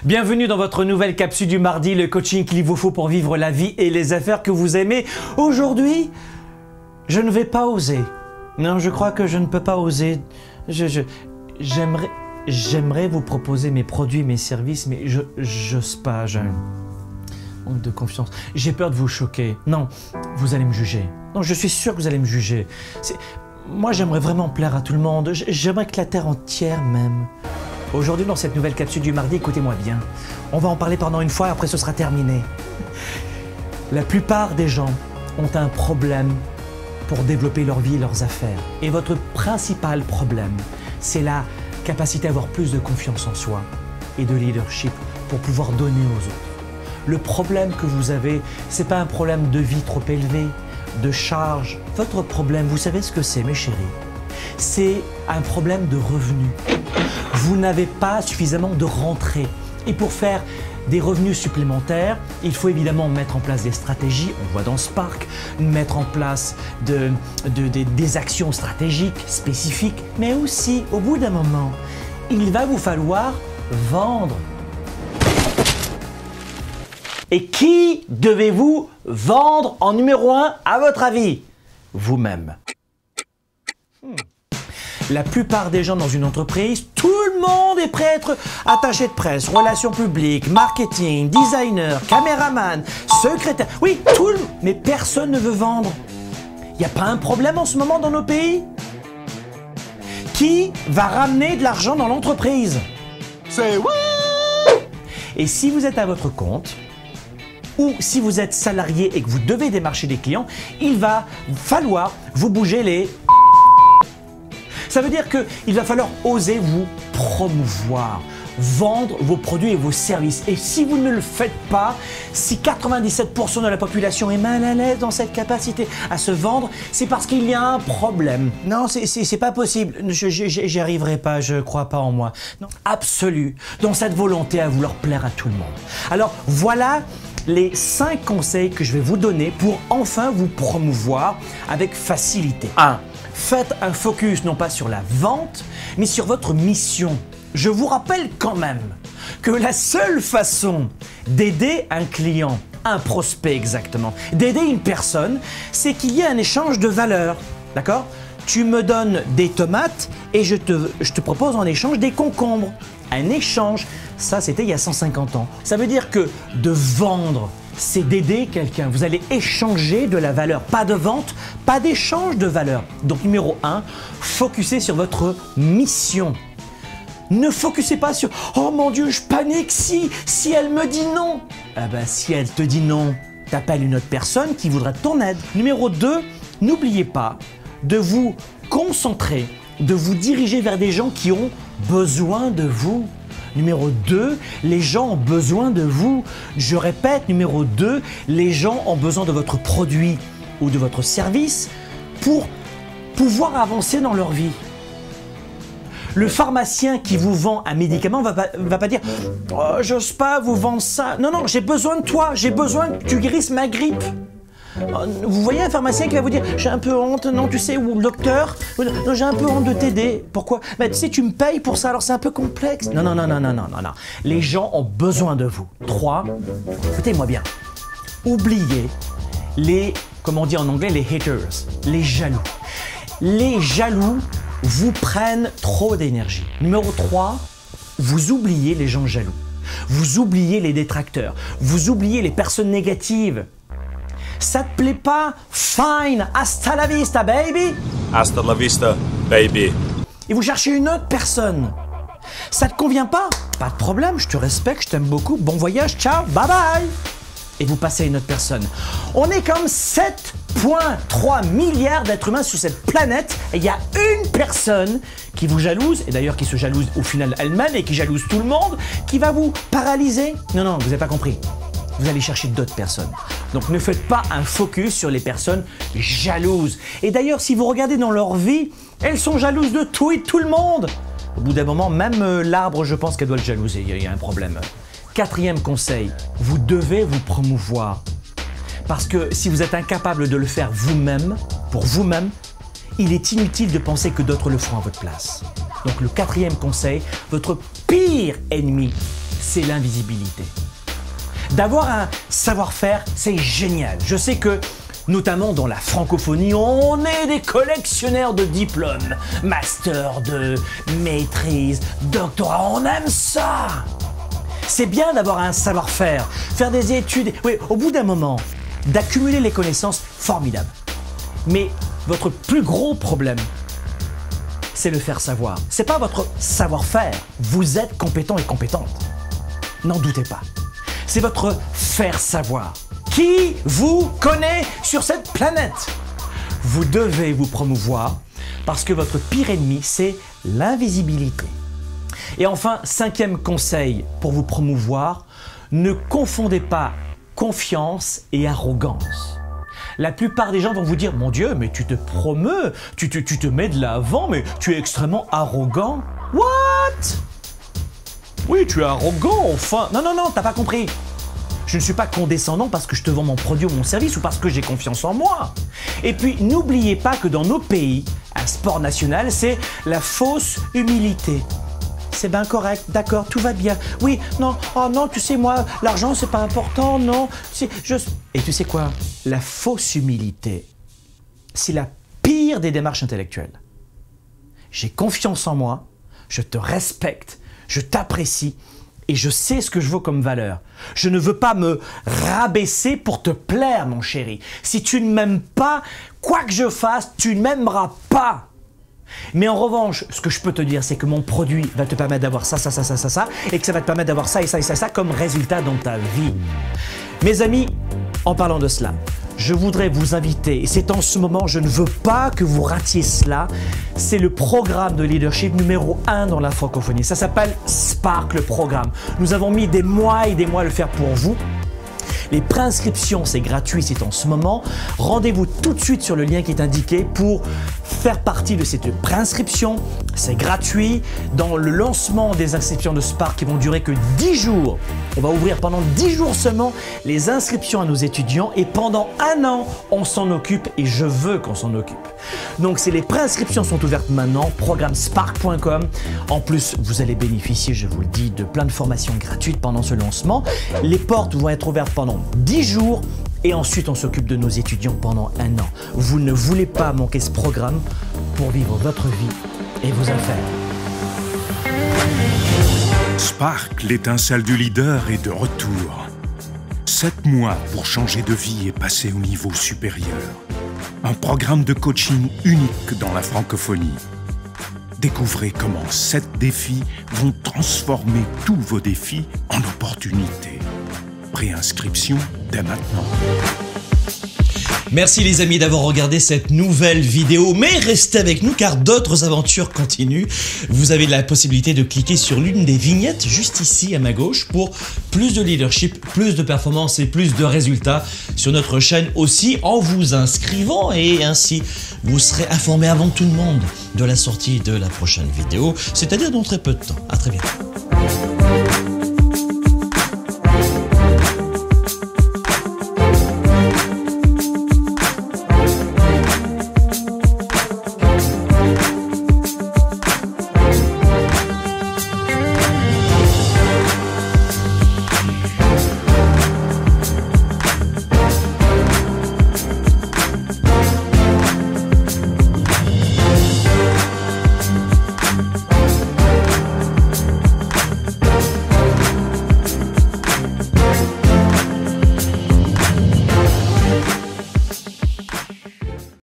Bienvenue dans votre nouvelle capsule du mardi, le coaching qu'il vous faut pour vivre la vie et les affaires que vous aimez. Aujourd'hui, je ne vais pas oser. Non, je crois que je ne peux pas oser. J'aimerais vous proposer mes produits, mes services, mais j'ose pas, j'ai un manque de confiance. J'ai peur de vous choquer. Non, vous allez me juger. Non, je suis sûr que vous allez me juger. Moi, j'aimerais vraiment plaire à tout le monde. J'aimerais que la terre entière m'aime. Aujourd'hui, dans cette nouvelle capsule du mardi, écoutez-moi bien. On va en parler pendant une fois et après ce sera terminé. La plupart des gens ont un problème pour développer leur vie et leurs affaires. Et votre principal problème, c'est la capacité à avoir plus de confiance en soi et de leadership pour pouvoir donner aux autres. Le problème que vous avez, c'est pas un problème de vie trop élevé, de charge. Votre problème, vous savez ce que c'est, mes chéris? C'est un problème de revenus. Vous n'avez pas suffisamment de rentrées. Et pour faire des revenus supplémentaires, il faut évidemment mettre en place des stratégies, on voit dans Spark, mettre en place des actions stratégiques spécifiques, mais aussi, au bout d'un moment, il va vous falloir vendre. Et qui devez-vous vendre en numéro 1 à votre avis? Vous-même. La plupart des gens dans une entreprise, tout le monde est prêt à être attaché de presse, relations publiques, marketing, designer, caméraman, secrétaire. Oui, mais personne ne veut vendre. Il n'y a pas un problème en ce moment dans nos pays? Qui va ramener de l'argent dans l'entreprise? C'est oui! Et si vous êtes à votre compte, ou si vous êtes salarié et que vous devez démarcher des clients, il va falloir vous bouger les... Ça veut dire qu'il va falloir oser vous promouvoir, vendre vos produits et vos services. Et si vous ne le faites pas, si 97% de la population est mal à l'aise dans cette capacité à se vendre, c'est parce qu'il y a un problème. Non, c'est pas possible. J'y arriverai pas, je crois pas en moi. Non, absolu, dans cette volonté à vouloir plaire à tout le monde. Alors voilà les 5 conseils que je vais vous donner pour enfin vous promouvoir avec facilité. 1. Faites un focus non pas sur la vente, mais sur votre mission. Je vous rappelle quand même que la seule façon d'aider un client, un prospect exactement, d'aider une personne, c'est qu'il y ait un échange de valeur. D'accord? Tu me donnes des tomates et je te propose en échange des concombres. Un échange, ça c'était il y a 150 ans. Ça veut dire que de vendre, c'est d'aider quelqu'un. Vous allez échanger de la valeur. Pas de vente, pas d'échange de valeur. Donc numéro 1, focussez sur votre mission. Ne focussez pas sur « Oh mon Dieu, je panique si elle me dit non !» Ah ben si elle te dit non, t'appelles une autre personne qui voudrait ton aide. Numéro 2, n'oubliez pas de vous concentrer, de vous diriger vers des gens qui ont besoin de vous. Numéro 2, les gens ont besoin de vous. Je répète, numéro 2, les gens ont besoin de votre produit ou de votre service pour pouvoir avancer dans leur vie. Le pharmacien qui vous vend un médicament va pas dire « Oh, j'ose pas vous vendre ça. Non, non, j'ai besoin de toi. J'ai besoin que tu guérisses ma grippe. » Vous voyez un pharmacien qui va vous dire « J'ai un peu honte, non, tu sais, ou le docteur, non, j'ai un peu honte de t'aider. Pourquoi? Tu sais, tu me payes pour ça, alors c'est un peu complexe. » Non, non, non, non, non, non, non, non. Les gens ont besoin de vous. 3, écoutez-moi bien. Oubliez les, comme on dit en anglais, les haters, les jaloux. Les jaloux vous prennent trop d'énergie. Numéro 3, vous oubliez les gens jaloux. Vous oubliez les détracteurs. Vous oubliez les personnes négatives. Ça te plaît pas? Fine, hasta la vista, baby! Hasta la vista, baby. Et vous cherchez une autre personne. Ça te convient pas? Pas de problème, je te respecte, je t'aime beaucoup, bon voyage, ciao, bye bye! Et vous passez à une autre personne. On est comme 7,3 milliards d'êtres humains sur cette planète et il y a une personne qui vous jalouse, et d'ailleurs qui se jalouse au final elle-même et qui jalouse tout le monde, qui va vous paralyser. Non, non, vous n'avez pas compris. Vous allez chercher d'autres personnes. Donc ne faites pas un focus sur les personnes jalouses. Et d'ailleurs, si vous regardez dans leur vie, elles sont jalouses de tout et de tout le monde. Au bout d'un moment, même l'arbre, je pense qu'elle doit le jalouser. Il y a un problème. 4e conseil, vous devez vous promouvoir. Parce que si vous êtes incapable de le faire vous-même, pour vous-même, il est inutile de penser que d'autres le feront à votre place. Donc le 4e conseil, votre pire ennemi, c'est l'invisibilité. D'avoir un savoir-faire, c'est génial. Je sais que, notamment dans la francophonie, on est des collectionneurs de diplômes, master 2, maîtrise, doctorat, on aime ça. C'est bien d'avoir un savoir-faire, faire des études, oui, au bout d'un moment, d'accumuler les connaissances, formidable. Mais votre plus gros problème, c'est le faire savoir. C'est pas votre savoir-faire, vous êtes compétent et compétente. N'en doutez pas. C'est votre faire savoir. Qui vous connaît sur cette planète? Vous devez vous promouvoir parce que votre pire ennemi, c'est l'invisibilité. Et enfin, 5e conseil pour vous promouvoir, ne confondez pas confiance et arrogance. La plupart des gens vont vous dire « Mon Dieu, mais tu te promeus, tu te mets de l'avant, mais tu es extrêmement arrogant. » What? Oui, tu es arrogant, enfin. Non, t'as pas compris. Je ne suis pas condescendant parce que je te vends mon produit ou mon service ou parce que j'ai confiance en moi. Et puis, n'oubliez pas que dans nos pays, un sport national, c'est la fausse humilité. C'est bien correct, d'accord, tout va bien. Oui, non, oh non, tu sais, moi, l'argent, c'est pas important, non. Et tu sais quoi? La fausse humilité, c'est la pire des démarches intellectuelles. J'ai confiance en moi, je te respecte, je t'apprécie et je sais ce que je vaux comme valeur. Je ne veux pas me rabaisser pour te plaire, mon chéri. Si tu ne m'aimes pas, quoi que je fasse, tu ne m'aimeras pas. Mais en revanche, ce que je peux te dire, c'est que mon produit va te permettre d'avoir ça, et que ça va te permettre d'avoir ça et ça comme résultat dans ta vie. Mes amis, en parlant de cela, je voudrais vous inviter, et c'est en ce moment, je ne veux pas que vous ratiez cela, c'est le programme de leadership numéro 1 dans la francophonie. Ça s'appelle Spark, le programme. Nous avons mis des mois et des mois à le faire pour vous. Les préinscriptions, c'est gratuit, c'est en ce moment. Rendez-vous tout de suite sur le lien qui est indiqué pour faire partie de cette préinscription. C'est gratuit. Dans le lancement des inscriptions de Spark qui vont durer que 10 jours, on va ouvrir pendant 10 jours seulement les inscriptions à nos étudiants et pendant 1 an, on s'en occupe et je veux qu'on s'en occupe. Donc, les préinscriptions sont ouvertes maintenant, programme spark.com. En plus, vous allez bénéficier, je vous le dis, de plein de formations gratuites pendant ce lancement. Les portes vont être ouvertes pendant 10 jours et ensuite on s'occupe de nos étudiants pendant 1 an. Vous ne voulez pas manquer ce programme pour vivre votre vie et vos affaires. Spark, l'étincelle du leader, est de retour. 7 mois pour changer de vie et passer au niveau supérieur. Un programme de coaching unique dans la francophonie. Découvrez comment 7 défis vont transformer tous vos défis en opportunités. Préinscription dès maintenant. Merci les amis d'avoir regardé cette nouvelle vidéo, mais restez avec nous car d'autres aventures continuent. Vous avez la possibilité de cliquer sur l'une des vignettes juste ici à ma gauche pour plus de leadership, plus de performance et plus de résultats sur notre chaîne aussi en vous inscrivant et ainsi vous serez informé avant tout le monde de la sortie de la prochaine vidéo, c'est-à-dire dans très peu de temps. À très bientôt.